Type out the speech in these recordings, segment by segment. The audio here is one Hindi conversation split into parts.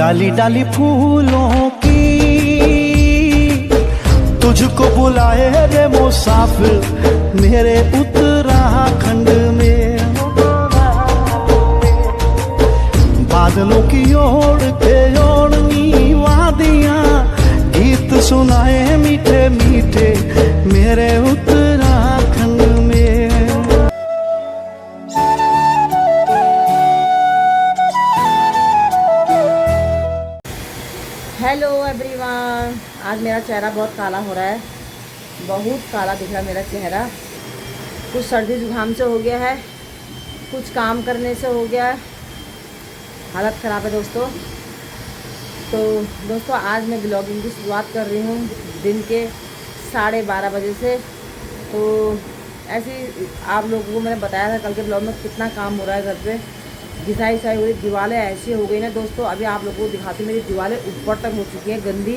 डाली डाली फूलों की तुझको बुलाए रे मुसाफिर मेरे उत्तराखंड में। बादलों की ओर के ओढ़नी वादियां गीत सुनाए मीठे मीठे मेरे उत्तराखंड में। हेलो एवरीवन, आज मेरा चेहरा बहुत काला हो रहा है, बहुत काला दिख रहा है मेरा चेहरा। कुछ सर्दी जुकाम से हो गया है, कुछ काम करने से हो गया है, हालत ख़राब है दोस्तों। तो दोस्तों आज मैं ब्लॉगिंग की शुरुआत कर रही हूँ दिन के 12:30 बजे से। तो ऐसे ही आप लोगों को मैंने बताया था कल के ब्लॉग में कितना काम हो रहा है घर पे। घिसाई हो रही, दीवारें ऐसी हो गई ना दोस्तों। अभी आप लोगों को दिखाती मेरी दीवारें ऊपर तक हो चुकी हैं गंदी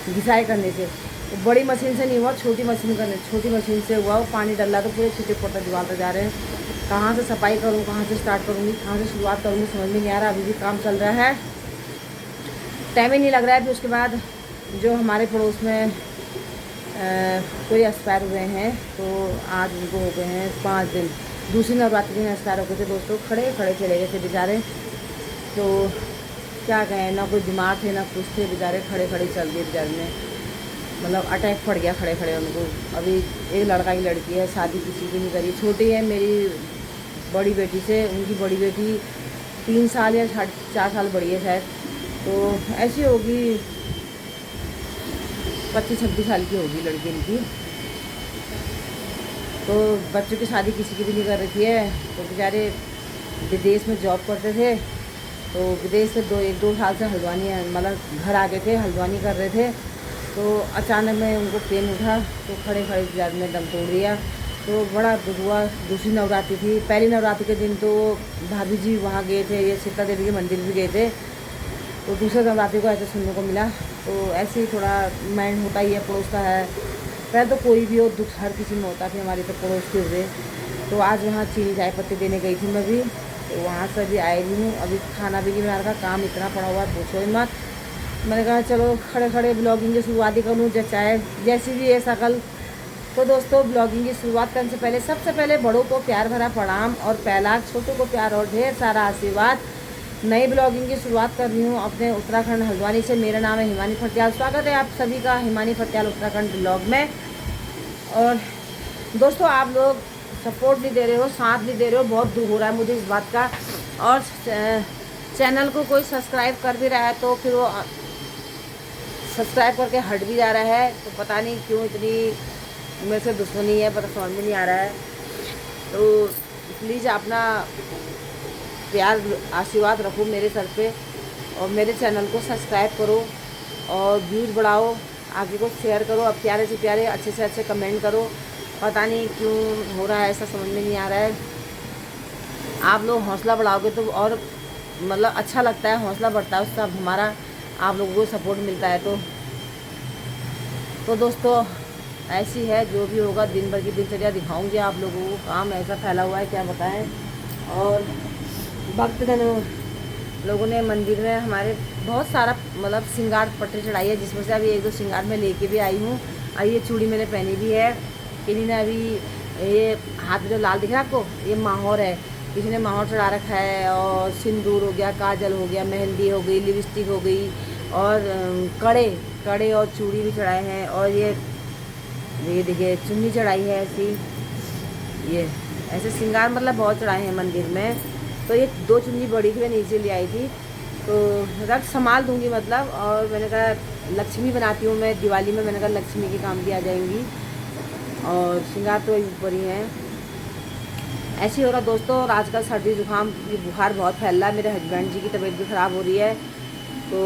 घिसाई करने से। तो बड़ी मशीन से नहीं हुआ, छोटी मशीन से हुआ। वो पानी डला तो पूरे छुट्टे ऊपर तक दीवार तक जा रहे हैं। कहाँ से सफाई करूँ, कहाँ से स्टार्ट करूँगी, कहाँ से शुरुआत करूँगी समझ में नहीं आ रहा। अभी भी काम चल रहा है, टाइम ही नहीं लग रहा है। फिर उसके बाद जो हमारे पड़ोस में कोई एक्सपायर हुए हैं, तो आज उनको हो गए हैं 5 दिन। दूसरी नवरात्रि दिन एक्सपायर हो गए थे दोस्तों। खड़े खड़े चले गए थे बेचारे। तो क्या कहें, ना कोई बीमार थे ना कुछ थे, बेचारे खड़े खड़े चल दिए बेचारे में। मतलब अटैक पड़ गया खड़े खड़े उनको। अभी एक लड़का की लड़की है, शादी किसी की नहीं करी। छोटी है मेरी बड़ी बेटी से, उनकी बड़ी बेटी 3 साल या 4 साल बड़ी है शायद। तो ऐसी होगी 25-26 साल की होगी लड़की इनकी। तो बच्चों की शादी किसी की भी नहीं कर रखी है। तो बेचारे विदेश में जॉब करते थे, तो विदेश से 1-2 साल से हल्द्वानी मतलब घर आ गए थे, हल्द्वानी कर रहे थे। तो अचानक में उनको पेन उठा, तो खड़े खड़े बेचारे ने दम तोड़ दिया। तो बड़ा दुख हुआ। दूसरी नवरात्रि थी, पहली नवरात्रि के दिन तो भाभी जी वहाँ गए थे, ये सीता देवी के मंदिर भी गए थे। तो दूसरे नवरात्रि को ऐसे सुनने को मिला। तो ऐसे ही थोड़ा माइंड होता ही है, पड़ोस का है। पहले तो कोई भी हो दुख हर किसी में होता था, हमारी तो पड़ोस के हुए। तो आज वहाँ चीनी चाय पत्ती देने गई थी मैं भी। तो वहाँ से अभी आई भी हूँ। अभी खाना भी नहीं बना रखा, काम इतना पड़ा हुआ है पूछो ही मत। मैंने कहा चलो खड़े खड़े ब्लॉगिंग की शुरुआत ही करूँ, चाहे जैसी भी है शकल। तो दोस्तों ब्लॉगिंग की शुरुआत करने से पहले सबसे पहले बड़ों को प्यार भरा प्रणाम और पहला छोटों को प्यार और ढेर सारा आशीर्वाद। नई ब्लॉगिंग की शुरुआत कर रही हूँ अपने उत्तराखंड हल्द्वानी से। मेरा नाम है हिमानी फटियाल। स्वागत है आप सभी का हिमानी फटियाल उत्तराखंड ब्लॉग में। और दोस्तों आप लोग सपोर्ट नहीं दे रहे हो, साथ नहीं दे रहे हो, बहुत दुख हो रहा है मुझे इस बात का। और चैनल को कोई सब्सक्राइब कर भी रहा है तो फिर वो सब्सक्राइब करके हट भी जा रहा है। तो पता नहीं क्यों इतनी मेरे से दुश्मनी है, पता समझ में नहीं आ रहा है। तो प्लीज़ अपना प्यार आशीर्वाद रखो मेरे सर पे और मेरे चैनल को सब्सक्राइब करो और व्यूज़ बढ़ाओ, आगे को शेयर करो। अब प्यारे से प्यारे अच्छे से अच्छे कमेंट करो। पता नहीं क्यों हो रहा है ऐसा, समझ में नहीं आ रहा है। आप लोग हौसला बढ़ाओगे तो और मतलब अच्छा लगता है, हौसला बढ़ता है उसका हमारा, आप लोगों को सपोर्ट मिलता है। तो दोस्तों ऐसी है, जो भी होगा दिन भर की दिनचर्या दिखाऊंगी आप लोगों को। काम ऐसा फैला हुआ है क्या बताएं। और भक्त लोगों ने मंदिर में हमारे बहुत सारा मतलब श्रृंगार पट्टी चढ़ाई है, जिसमें से अभी 1-2 श्रृंगार मैं लेके भी आई हूँ। और ये चूड़ी मैंने पहनी भी है। किन्हीं ने अभी ये हाथ में जो लाल दिख रहा है आपको, ये माहौर है, किसी ने माहौर चढ़ा रखा है। और सिंदूर हो गया, काजल हो गया, मेहंदी हो गई, लिपस्टिक हो गई और कड़े और चूड़ी भी चढ़ाए हैं। और ये देखिए चुन्नी चढ़ाई है ऐसी, ये ऐसे श्रृंगार मतलब बहुत चढ़ाए हैं मंदिर में। तो ये 2 चुन्नी बड़ी थी, मैं नीचे ले आई थी, तो रख संभाल दूंगी मतलब। और मैंने कहा लक्ष्मी बनाती हूँ मैं दिवाली में, मैंने कहा लक्ष्मी के काम भी आ जाएंगी। और श्रृंगार तो ऊपर ही हैं। ऐसे ही हो रहा दोस्तों। और आजकल सर्दी जुकाम ये बुखार बहुत फैल रहा है। मेरे हस्बैंड जी की तबीयत भी ख़राब हो रही है, तो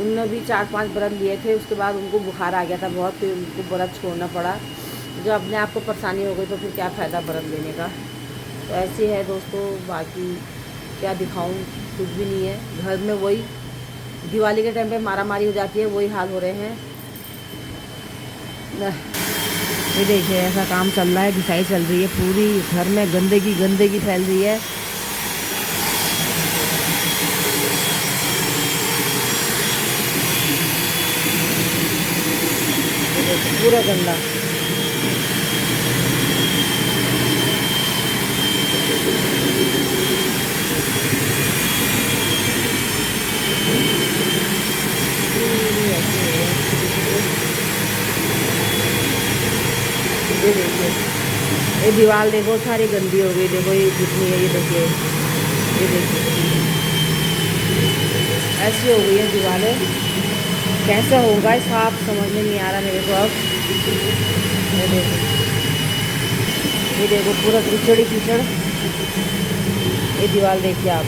उनने भी 4-5 व्रत लिए थे, उसके बाद उनको बुखार आ गया था बहुत, फिर उनको व्रत छोड़ना पड़ा। जब अपने आप को परेशानी हो गई तो फिर क्या फ़ायदा व्रत लेने का। तो ऐसे है दोस्तों, बाकी क्या दिखाऊं, कुछ भी नहीं है। घर में वही दिवाली के टाइम पे मारा मारी हो जाती है, वही हाल हो रहे हैं। ये देखिए ऐसा काम चल रहा है, घिसाई चल रही है पूरी, घर में गंदगी फैल रही है। पूरा गंदा। ये देखिए, ये दीवार देखो सारी गंदी हो गई। देखो ये कितनी है, ये देखिए, ये देखिए ऐसी हो गई है दीवारें। कैसा होगा साफ समझ में नहीं आ रहा मेरे को अब। ये देखो पूरा कीचड़ ही कीचड़। ये दीवार देखिए आप,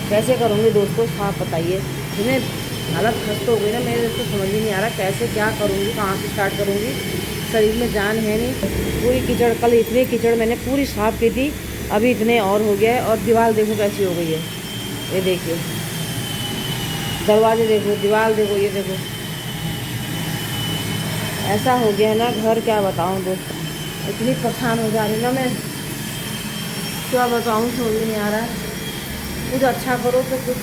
कैसे करूँगी दोस्तों साफ बताइए। इन्हें हालत खस्त हो गई ना, मेरे को समझ ही नहीं आ रहा कैसे क्या करूँगी, कहाँ से स्टार्ट करूँगी। शरीर में जान है नहीं। पूरी कीचड़, कल इतनी कीचड़ मैंने पूरी साफ की थी, अभी इतने और हो गया है। और दीवार देखो कैसी हो गई है, ये देखिए दरवाजे देखो, दीवार देखो, ये देखो ऐसा हो गया है ना घर, क्या बताऊँ दोस्त। इतनी परेशान हो जा रही ना मैं, क्या बताऊँ समझ में नहीं आ रहा है। कुछ अच्छा करो तो कुछ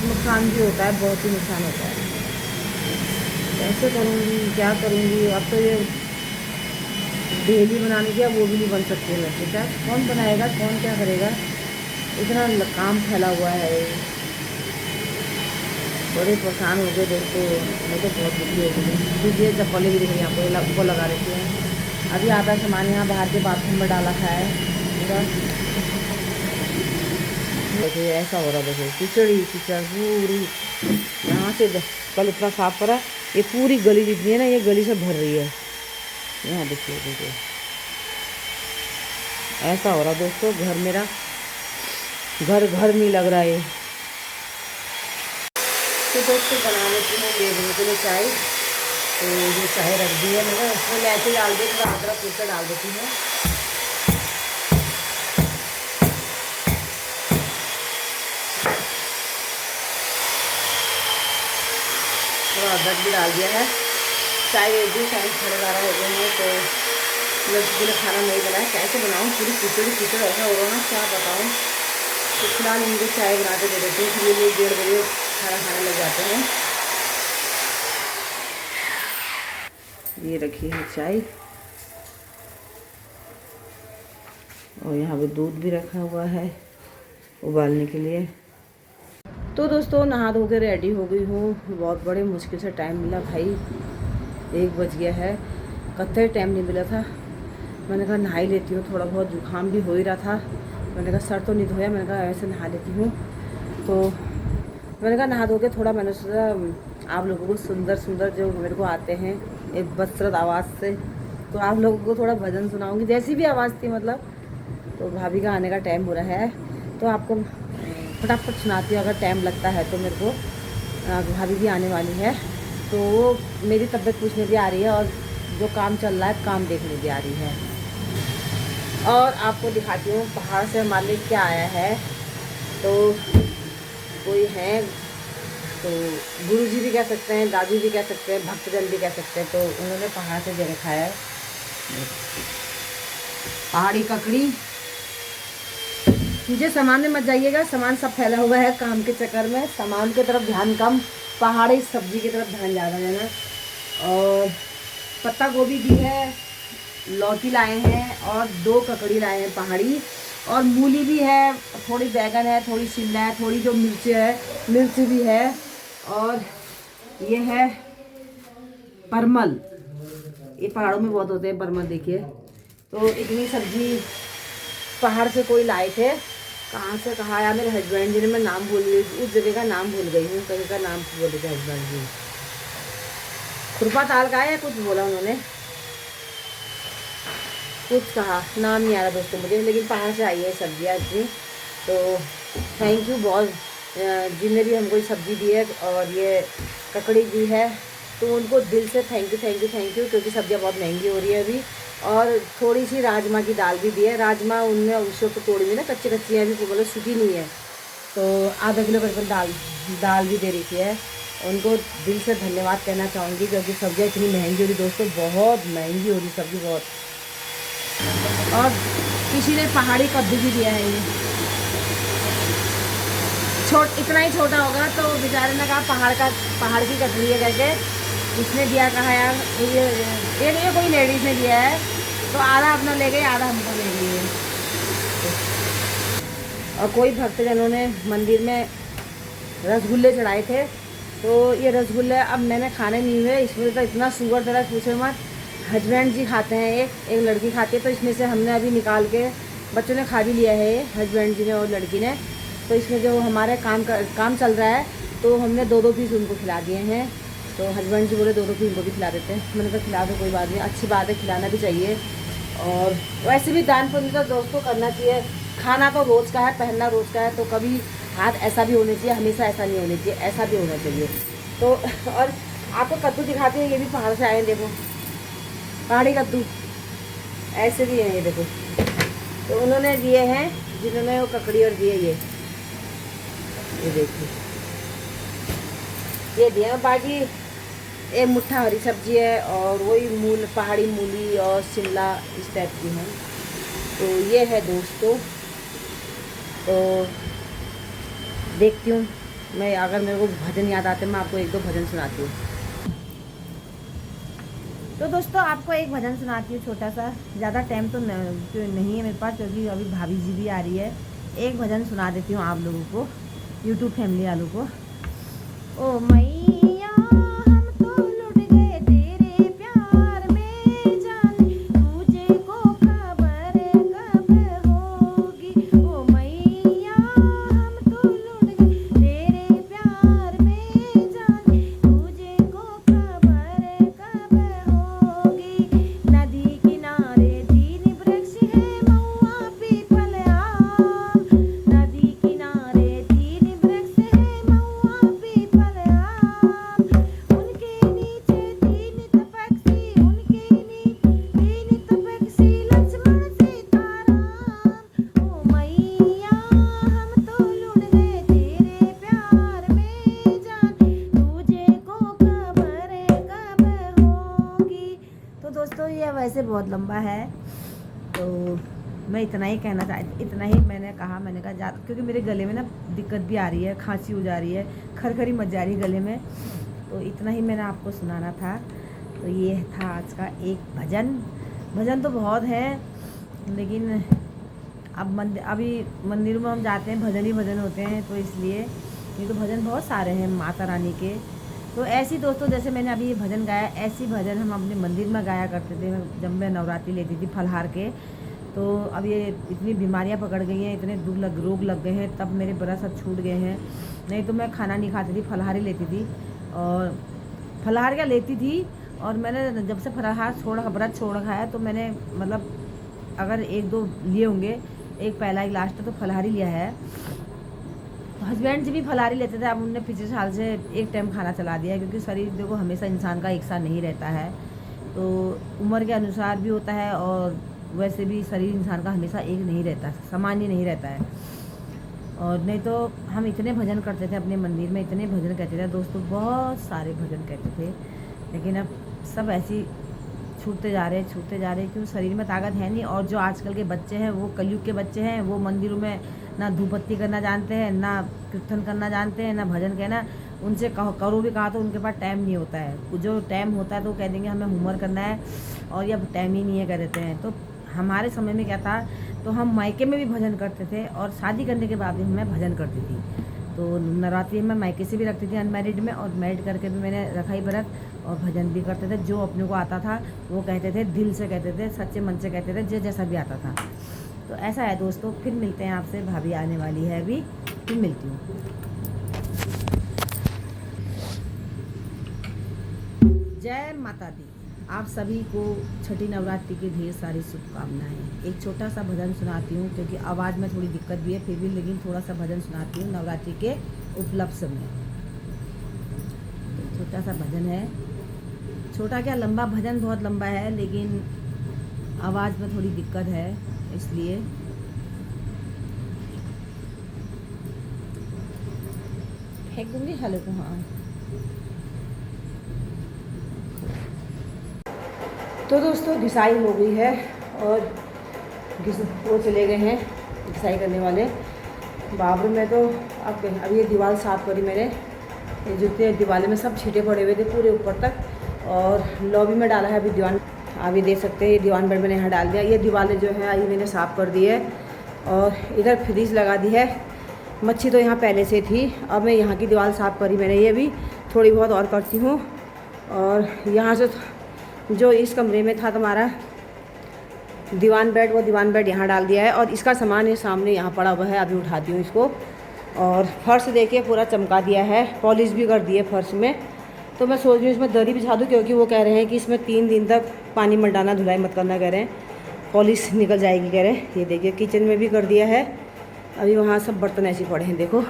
नुकसान भी होता है, बहुत ही नुकसान होता है। कैसे करूँगी, क्या करूँगी। अब तो ये डेली बनाने की वो भी नहीं बन सकती है वैसे। क्या कौन बनाएगा, कौन क्या करेगा, इतना काम फैला हुआ है। बड़े परेशान हो गए दोस्तों, मैं तो बहुत दुखी हो गई। दीजिए चप्पलें भी दिख रही हैं आपको, वो लगा रखी है। अभी आधा सामान यहाँ बाहर के बाथरूम में डाला है पूरा। देखिए ऐसा हो रहा, देखो कीचड़ी कीचड़ पूरी। यहाँ से कल इतना साफ करा, ये पूरी गली जितनी है ना, ये गली से भर रही है। यहाँ देखिए देखिए ऐसा हो रहा दोस्तों घर मेरा, घर घर नहीं लग रहा है। तो दोस्तों बना लेती हूँ लेने के लिए चाय। तो ये चाय रख दी है मैंने, उसमें इलायची डाल दी, थोड़ा अदरक कूट डाल देती हूँ। थोड़ा अदरक भी डाल दिया है। चाय एक भी टाइम 12:30 हो गए हैं, तो लड़की के लिए खाना नहीं बनाया। कैसे बनाऊँ, पूरी कीचड़ी कीचड़ ऐसा हो रहा ना, क्या बताऊँ। तो फिलहाल इनको चाय बना के दे देते हैं, फिर ये लोग 1:30 बजे खाना खाने लग जाते हैं। ये रखी है चाय, और यहाँ पे दूध भी रखा हुआ है उबालने के लिए। तो दोस्तों नहा धो के रेडी हो गई हूँ। बहुत बड़े मुश्किल से टाइम मिला भाई, 1 बज गया है। कतई टाइम नहीं मिला था। मैंने कहा नहा ही लेती हूँ, थोड़ा बहुत जुकाम भी हो ही रहा था। मैंने कहा सर तो नहीं धोया, मैंने कहा ऐसे नहा लेती हूँ। तो मैंने कहा नहा धो के थोड़ा, मैंने सोचा आप लोगों को सुंदर सुंदर जो मेरे को आते हैं एक बदसूरत आवाज़ से, तो आप लोगों को थोड़ा भजन सुनाऊँगी, जैसी भी आवाज़ थी मतलब। तो भाभी का आने का टाइम हो रहा है, तो आपको फटाफट सुनाती हूँ। अगर टाइम लगता है तो मेरे को, भाभी भी आने वाली है, तो वो मेरी तबीयत पूछने भी आ रही है, और जो काम चल रहा है काम देखने भी आ रही है। और आपको दिखाती हूँ पहाड़ से हमारे लिए क्या आया है। तो कोई है, तो गुरुजी भी कह सकते हैं, दादी भी कह सकते हैं, भक्तजन भी कह सकते हैं। तो उन्होंने पहाड़ से दे रखा है पहाड़ी ककड़ी। मुझे सामान में मत जाइएगा, सामान सब फैला हुआ है काम के चक्कर में। सामान की तरफ ध्यान कम, पहाड़ी सब्जी की तरफ ध्यान ज़्यादा देना। और पत्ता गोभी भी है, लौकी लाए हैं, और 2 ककड़ी लाए हैं पहाड़ी, और मूली भी है, थोड़ी बैगन है, थोड़ी शिमला है, थोड़ी जो मिर्च है, मिर्च भी है, और ये है परमल। ये पहाड़ों में बहुत होते हैं परमल, देखिए। तो इतनी सब्जी पहाड़ से कोई लाए थे, कहाँ से कहाँ आया मेरे हस्बैंड जी ने, मैं नाम भूल गई, उस जगह का नाम भूल गई हूँ, जगह का नाम बोले थे हस्बैंड जी। खुरपा ताल का है, कुछ बोला उन्होंने, कुछ कहा, नाम नहीं आ रहा दोस्तों मुझे, लेकिन पहाड़ से आई है सब्जियाँ इतनी। तो थैंक यू बहुत, जिनने भी हमको ये सब्ज़ी दी है और ये ककड़ी दी है, तो उनको दिल से thank you thank you thank you. क्योंकि सब्जियाँ बहुत महंगी हो रही है अभी। और थोड़ी सी राजमा की दाल भी दी है। राजमा उनने उसको तो तोड़ी हुई ना, कच्ची कच्ची है अभी, मतलब सूखी नहीं है। तो आधा किलो करीबन दाल भी दे रही थी है। उनको दिल से धन्यवाद कहना चाहूँगी, क्योंकि सब्जियाँ इतनी महंगी हो रही दोस्तों, बहुत महंगी हो रही सब्ज़ी बहुत। और किसी ने पहाड़ी कद्दू भी दिया है, ये इतना ही छोटा होगा, तो बेचारे ने कहा पहाड़ की ककड़ी है करके, इसने दिया कहा यार ये कोई लेडीज़ ने दिया है, तो आधा अपना ले गई, आधा हमको ले गई है। और कोई भक्तजनों ने मंदिर में रसगुल्ले चढ़ाए थे, तो ये रसगुल्ले अब मैंने खाने नहीं हुए, इसमें तो इतना शुगर दर्द पूछे मत। हस्बैंड जी खाते हैं, एक लड़की खाती है, तो इसमें से हमने अभी निकाल के बच्चों ने खा भी लिया है, ये हस्बैंड जी ने और लड़की ने। तो इसमें जो हमारे काम चल रहा है, तो हमने 2-2 पीस उनको खिला दिए हैं। तो हस्बैंड जी बोले 2-2 पीस उनको भी खिला देते हैं। मैंने कहा खिला दो, कोई बात नहीं, अच्छी बात है, खिलाना भी चाहिए। और वैसे भी दान पुण्य तो दोस्तों करना चाहिए। खाना तो रोज़ का है, पहनना रोज़ का है, तो कभी हाथ ऐसा भी होना चाहिए, हमेशा ऐसा नहीं होना चाहिए, ऐसा भी होना चाहिए। तो और आपको कद्दू दिखाते हैं, ये भी पहाड़ से आए हैं, देखो पहाड़ी कद्दू ऐसे भी हैं, ये देखो। तो उन्होंने दिए हैं, जिन्होंने वो ककड़ी और दिए ये देखिए, ये दिया। बाकी एक मुट्ठा हरी सब्जी है, और वही पहाड़ी मूली और शिमला इस टाइप की है। तो ये है दोस्तों। तो देखती हूँ मैं, अगर मेरे को भजन याद आते मैं आपको 1-2 भजन सुनाती हूँ। तो दोस्तों आपको एक भजन सुनाती हूँ छोटा सा, ज़्यादा टाइम तो नहीं है मेरे पास, क्योंकि अभी भाभी जी भी आ रही है। एक भजन सुना देती हूँ आप लोगों को, यूट्यूब फैमिली वालों को। ओ मैया हम तो लुट गए तेरे प्यार में, जाने तुझे को खबर कब होगी। ओ मैया हम तो लुट गए तेरे प्यार में, जाने तुझे को खबर कब होगी। नदी किनारे 3 वृक्ष है, महुआ पीपल आम। नदी किनारे 3 वृक्ष है, महुआ पीपल आम। उनके नीचे 3 तपस्वी, उनके नीचे 3 तपस्वी, लक्ष्मण सीताराम। ओ मैया हम तो लुट गए तेरे प्यार में, जाने तुझे को खबर कब होगी। तो दोस्तों ये वैसे बहुत लंबा है, तो मैं इतना ही कहना चाहती, इतना ही मैंने कहा। मैंने कहा ज़्यादा, क्योंकि मेरे गले में ना दिक्कत भी आ रही है, खांसी हो जा रही है, खरखरी मच जा रही है गले में, तो इतना ही मैंने आपको सुनाना था। तो ये था आज का एक भजन तो बहुत है, लेकिन अब अभी मंदिर में हम जाते हैं, भजन ही भजन होते हैं, तो इसलिए ये तो भजन बहुत सारे हैं माता रानी के। तो ऐसी दोस्तों, जैसे मैंने अभी ये भजन गाया, ऐसी भजन हम अपने मंदिर में गाया करते थे जब मैं नवरात्रि लेती थी फलहार के। तो अब ये इतनी बीमारियां पकड़ गई हैं, इतने रोग लग गए हैं, तब मेरे व्रत सब छूट गए हैं। नहीं तो मैं खाना नहीं खाती थी, फलहार ही लेती थी। और फलहार क्या लेती थी, और मैंने जब से फलहार व्रत छोड़ रखा है, तो मैंने मतलब अगर 1-2 लिए होंगे, एक पहला एक लास्ट तो फलहार ही लिया है। हस्बैंड जी भी फलहारी लेते थे, अब उनने पिछले साल से एक टाइम खाना चला दिया है, क्योंकि शरीर देखो हमेशा इंसान का एक साथ नहीं रहता है, तो उम्र के अनुसार भी होता है, और वैसे भी शरीर इंसान का हमेशा एक नहीं रहता, सामान्य नहीं रहता है। और नहीं तो हम इतने भजन करते थे अपने मंदिर में, इतने भजन कहते थे दोस्तों, बहुत सारे भजन कहते थे, लेकिन अब सब ऐसी छूटते जा रहे क्यों, शरीर में ताकत है नहीं। और जो आजकल के बच्चे हैं, वो कलयुग के बच्चे हैं, वो मंदिरों में ना धूपबत्ती करना जानते हैं, ना कीर्तन करना जानते हैं, ना भजन कहना। उनसे करो भी कहा तो उनके पास टाइम नहीं होता है, जो टाइम होता है तो कह देंगे हमें होमवर्क करना है, और ये टाइम ही नहीं है कह देते हैं। तो हमारे समय में क्या था, तो हम मायके में भी भजन करते थे, और शादी करने के बाद भी मैं भजन करती थी। तो नवरात्रि में मायके से भी रखती थी अनमैरिड में, और मैरिड करके भी मैंने रखा ही व्रत, और भजन भी करते थे। जो अपने को आता था वो कहते थे, दिल से कहते थे, सच्चे मन से कहते थे, जैसा भी आता था। तो ऐसा है दोस्तों, फिर मिलते हैं आपसे, भाभी आने वाली है अभी, फिर मिलती हूँ। जय माता दी। आप सभी को छठी नवरात्रि की ढेर सारी शुभकामनाएं। एक छोटा सा भजन सुनाती हूँ, क्योंकि आवाज़ में थोड़ी दिक्कत भी है, फिर भी लेकिन थोड़ा सा भजन सुनाती हूँ नवरात्रि के उपलक्ष्य में। तो छोटा सा भजन है, छोटा क्या लंबा, भजन बहुत लंबा है, लेकिन आवाज़ में थोड़ी दिक्कत है, इसलिए फेंक दूँगी हलो को। हाँ, तो दोस्तों घिसाई हो गई है, और वो चले गए हैं घिसाई करने वाले। बाबरू में तो अब ये दीवार साफ़ करी मैंने, ये जितने दीवार में सब छींटे पड़े हुए थे पूरे ऊपर तक, और लॉबी में डाला है अभी दीवान, अभी देख सकते हैं ये दीवान बेड मैंने यहाँ डाल दिया। ये दीवारें जो है अभी मैंने साफ़ कर दी है और इधर फ्रिज लगा दी है। मच्छी तो यहाँ पहले से थी, अब मैं यहाँ की दीवार साफ़ करी मैंने, ये भी थोड़ी बहुत और करती हूँ। और यहाँ से जो इस कमरे में था तुम्हारा दीवान बेड, वो दीवान बेड यहाँ डाल दिया है और इसका सामान ये सामने यहाँ पड़ा हुआ है, अभी उठाती हूँ इसको। और फर्श देखिए पूरा चमका दिया है, पॉलिश भी कर दी है फर्श में। तो मैं सोच रही हूँ इसमें दरी बिछा दूँ, क्योंकि वो कह रहे हैं कि इसमें 3 दिन तक पानी मत डालना, धुलाई मत करना कह रहे हैं, पॉलिश निकल जाएगी कह रहे हैं। ये देखिए किचन में भी कर दिया है, अभी वहाँ सब बर्तन ऐसे पड़े हैं देखो।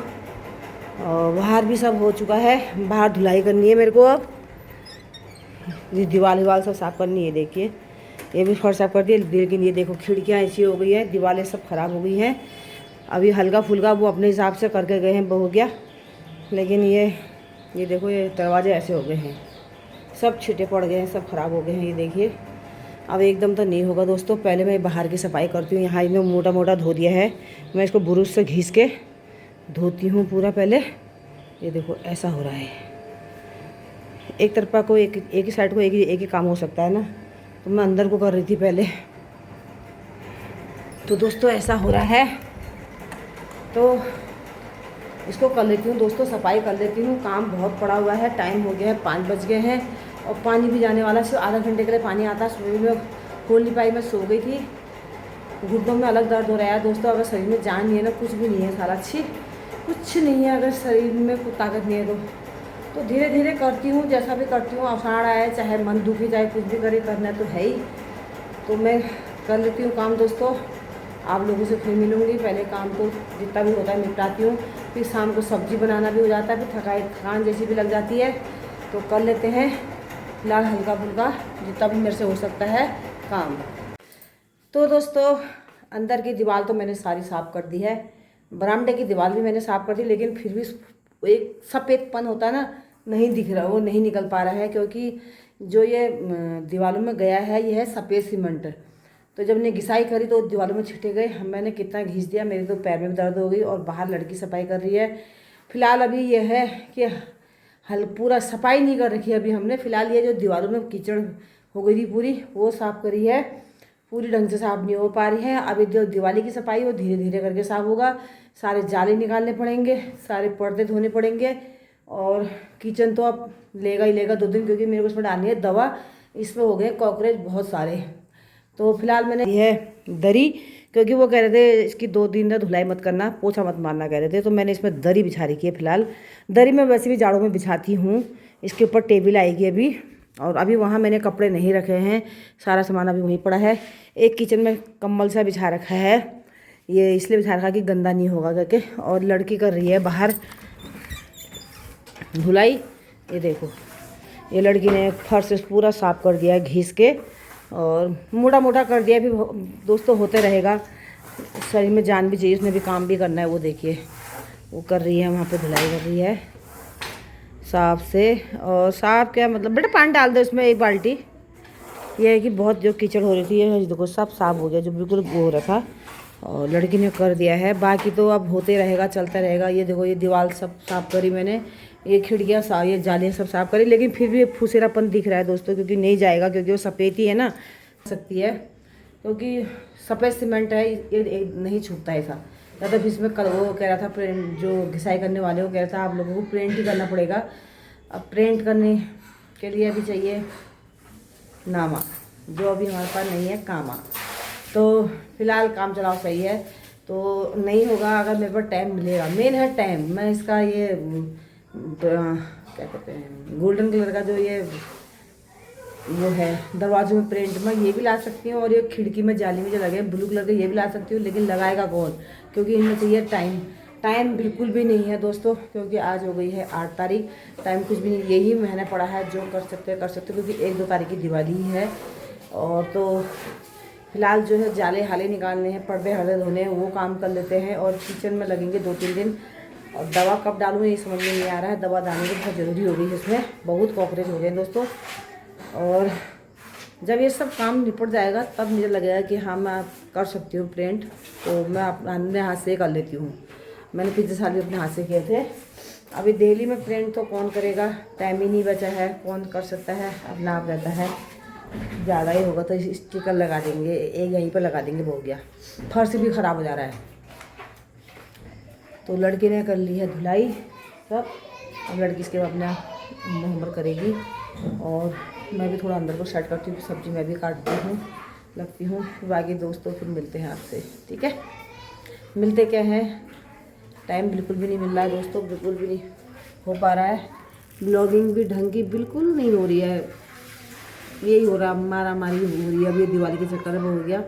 और बाहर भी सब हो चुका है, बाहर धुलाई करनी है मेरे को। अब ये दीवार सब साफ़ करनी है, देखिए ये भी फर्श साफ़ कर दिया। लेकिन ये देखो खिड़कियाँ ऐसी हो गई है, दीवारें सब ख़राब हो गई हैं। अभी हल्का फुल्का वो अपने हिसाब से करके गए हैं, हो गया। लेकिन ये देखो ये दरवाजे ऐसे हो गए हैं, सब छिटे पड़ गए हैं, सब ख़राब हो गए हैं। ये देखिए अब एकदम तो नहीं होगा दोस्तों, पहले मैं बाहर की सफाई करती हूँ। यहाँ इन्हें मोटा मोटा धो दिया है, मैं इसको ब्रश से घिस के धोती हूँ पूरा पहले। ये देखो ऐसा हो रहा है, एक तरफा को एक ही साइड को एक ही काम हो सकता है ना, तो मैं अंदर को कर रही थी पहले। तो दोस्तों ऐसा हो रहा है, तो इसको कर लेती हूँ दोस्तों, सफाई कर लेती हूँ। काम बहुत पड़ा हुआ है, टाइम हो गया है, 5 बज गए हैं और पानी भी जाने वाला है। सिर्फ आधा घंटे के लिए पानी आता है। सुबह में खोल नहीं पाई, मैं सो गई थी, घुटनों में अलग दर्द हो रहा है दोस्तों। अगर शरीर में जान नहीं है ना, कुछ भी नहीं है सारा, अच्छी कुछ नहीं है। अगर शरीर में कुछ ताकत नहीं है तो धीरे धीरे करती हूँ, जैसा भी करती हूँ। आषाढ़ आए चाहे मन दुखी जाए, कुछ भी करे, करना तो है ही। तो मैं कर लेती हूँ काम दोस्तों, आप लोगों से फिर मिलूँगी। पहले काम को जितना भी होता है निपटाती हूँ, फिर शाम को सब्ज़ी बनाना भी हो जाता है, फिर थकान जैसी भी लग जाती है, तो कर लेते हैं फिलहाल हल्का फुल्का जितना भी मेरे से हो सकता है काम। तो दोस्तों अंदर की दीवार तो मैंने सारी साफ़ कर दी है, बरामदे की दीवार भी मैंने साफ़ कर दी, लेकिन फिर भी एक सफ़ेदपन होता है ना, नहीं दिख रहा, वो नहीं निकल पा रहा है। क्योंकि जो ये दीवारों में गया है ये है सफ़ेद सीमेंट, तो जब मैंने घिसाई करी तो दीवारों में छिटे गए। मैंने कितना घिस दिया, मेरे तो पैर में भी दर्द हो गई। और बाहर लड़की सफाई कर रही है। फ़िलहाल अभी ये है कि पूरा सफाई नहीं कर रखी है अभी हमने। फ़िलहाल ये जो दीवारों में कीचड़ हो गई थी पूरी, वो साफ़ करी है, पूरी ढंग से साफ़ नहीं हो पा रही है। अभी जो दिवाली की सफाई वो धीरे धीरे करके साफ़ होगा। सारे जाले निकालने पड़ेंगे, सारे पर्दे धोने पड़ेंगे। और किचन तो अब लेगा ही लेगा 2 दिन, क्योंकि मेरे को इसमें डालनी है दवा, इसमें हो गए कॉकरोच बहुत सारे। तो फिलहाल मैंने ये है दरी, क्योंकि वो कह रहे थे इसकी 2 दिन तक धुलाई मत करना, पोछा मत मारना कह रहे थे, तो मैंने इसमें दरी बिछा रखी है। फिलहाल दरी मैं वैसे भी जाड़ों में बिछाती हूँ। इसके ऊपर टेबल आएगी अभी, और अभी वहाँ मैंने कपड़े नहीं रखे हैं, सारा सामान अभी वहीं पड़ा है। एक किचन में कम्बल सा बिछा रखा है, ये इसलिए बिछा रखा कि गंदा नहीं होगा करके। और लड़की कर रही है बाहर धुलाई। ये देखो ये लड़की ने फर्श पूरा साफ़ कर दिया है घिस के, और मोटा मोटा कर दिया। फिर दोस्तों होते रहेगा, शरीर में जान भी चाहिए, उसने भी काम भी करना है। वो देखिए वो कर रही है, वहाँ पे धुलाई कर रही है साफ से। और साफ क्या मतलब, बेटा पानी डाल दो इसमें 1 बाल्टी। ये है कि बहुत जो कीचड़ हो रही थी, ये देखो सब साफ हो गया, जो बिल्कुल वो हो रहा था, और लड़की ने कर दिया है। बाकी तो अब होते रहेगा, चलता रहेगा। ये देखो ये दीवार सब साफ़ करी मैंने, ये खिड़कियाँ ये जालियाँ सब साफ़ करी, लेकिन फिर भी फुसेरापन दिख रहा है दोस्तों, क्योंकि नहीं जाएगा, क्योंकि वो सफ़ेद ही है ना, सकती है, क्योंकि सफ़ेद सीमेंट है, ये नहीं छूटता ऐसा। या तो इसमें कल वो कह रहा था प्रिंट, जो घिसाई करने वाले वो कह रहा था आप लोगों को प्रिंट ही करना पड़ेगा। अब प्रिंट करने के लिए अभी चाहिए नामा, जो अभी हमारे पास नहीं है कामा। तो फिलहाल काम चलाओ सही है, तो नहीं होगा अगर मेरे पास टाइम मिलेगा। मेन है टाइम। मैं इसका ये क्या कहते हैं, गोल्डन कलर का जो ये वो है दरवाजों में प्रिंट, मैं ये भी ला सकती हूँ। और ये खिड़की में जाली में जो लगे ब्लू कलर के, ये भी ला सकती हूँ। लेकिन लगाएगा कौन, क्योंकि इनमें चाहिए टाइम। टाइम बिल्कुल भी नहीं है दोस्तों, क्योंकि आज हो गई है 8 तारीख, टाइम कुछ भी नहीं। यही महीना पड़ा है, जो कर सकते हैं, क्योंकि 1-2 तारीख की दिवाली ही है। और तो फिलहाल जो है जाले हाले निकालने हैं, पर्दे हल्दे धोने हैं, वो काम कर लेते हैं। और किचन में लगेंगे 2-3 दिन। और दवा कब डालूँ ये समझ में नहीं आ रहा है। दवा डालने की बहुत ज़रूरी हो गई है, इसमें बहुत कॉकरोच हो गए दोस्तों। और जब ये सब काम निपट जाएगा तब मुझे लगेगा कि हाँ मैं कर सकती हूँ प्रिंट, तो मैं अपने हाथ से कर लेती हूँ। मैंने पिछले साल भी अपने हाथ से किए थे, अभी दिल्ली में फ्रेंड तो कौन करेगा, टाइम ही नहीं बचा है, कौन कर सकता है, अपना आप रहता है। ज़्यादा ही होगा तो स्टिकर लगा देंगे, एक यहीं पर लगा देंगे, वो हो गया। फर्श भी ख़राब हो जा रहा है। तो लड़की ने कर ली है धुलाई सब, अब लड़की इसके बाद अपना होमवर्क करेगी और मैं भी थोड़ा अंदर को सेट करती हूँ, सब्जी मैं भी काटती हूँ, लगती हूँ। बाकी दोस्तों फिर मिलते हैं आपसे, ठीक है। मिलते क्या हैं, टाइम बिल्कुल भी नहीं मिल रहा है दोस्तों, बिल्कुल भी नहीं हो पा रहा है। ब्लॉगिंग भी ढंग की बिल्कुल नहीं हो रही है, यही हो रहा, मारा मारी हो रही है। अब ये दिवाली के चक्कर में हो गया,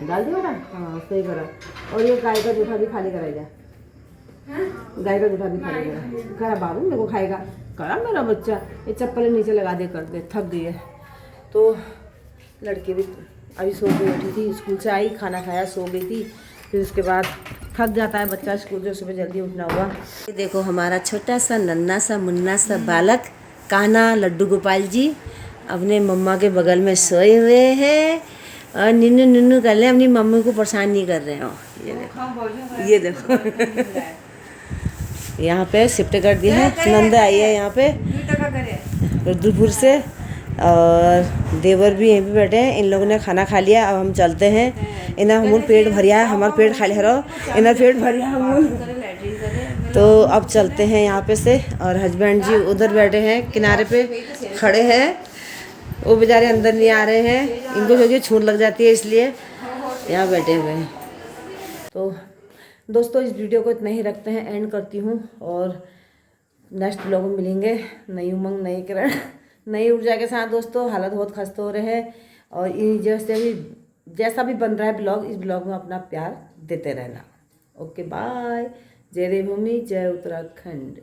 डाल दिया बेटा, हाँ सही करा। और ये गाय का जूठा भी खाली कराएगा, गाय का जूठा भी खाली करा बाबू, मेरे को खाएगा, करा मेरा बच्चा। ये चप्पल नीचे लगा दे कर दे, थक गई है। तो लड़की भी अभी सो के उठी थी, स्कूल से आई, खाना खाया, सो गई थी। फिर उसके बाद थक जाता है बच्चा, स्कूल से सुबह जल्दी उठना हुआ। ये देखो हमारा छोटा सा नन्ना सा मुन्ना सा बालक कान्हा लड्डू गोपाल जी अपने मम्मा के बगल में सोए हुए हैं और निन्नू निन्नू कर ले, अपनी मम्मी को परेशान नहीं कर रहे हो। ये देखो, ये देखो यहाँ पे शिफ्ट कर दिया है, नंदा आई है यहाँ पे रुद्रपुर से, और देवर भी यहीं पे बैठे हैं। इन लोगों ने खाना खा लिया, अब हम चलते हैं। इन्हें हम पेट भरिया है, हमारा पेट खाली है, इन्हें पेट भरिया हम, तो अब चलते हैं यहाँ पे से। और हस्बैंड जी उधर बैठे हैं किनारे पे खड़े हैं, वो बेचारे अंदर नहीं आ रहे हैं, इनको जो छूट लग जाती है इसलिए यहाँ बैठे हुए हैं। तो दोस्तों इस वीडियो को इतना ही रखते हैं, एंड करती हूँ, और नेक्स्ट ब्लॉग में मिलेंगे नई उमंग नई किरण नई ऊर्जा के साथ। दोस्तों हालत बहुत खस्ता हो रहे हैं, और इन जैसा भी बन रहा है ब्लॉग, इस ब्लॉग में अपना प्यार देते रहना। ओके बाय, जय देवभूमि, जय उत्तराखंड।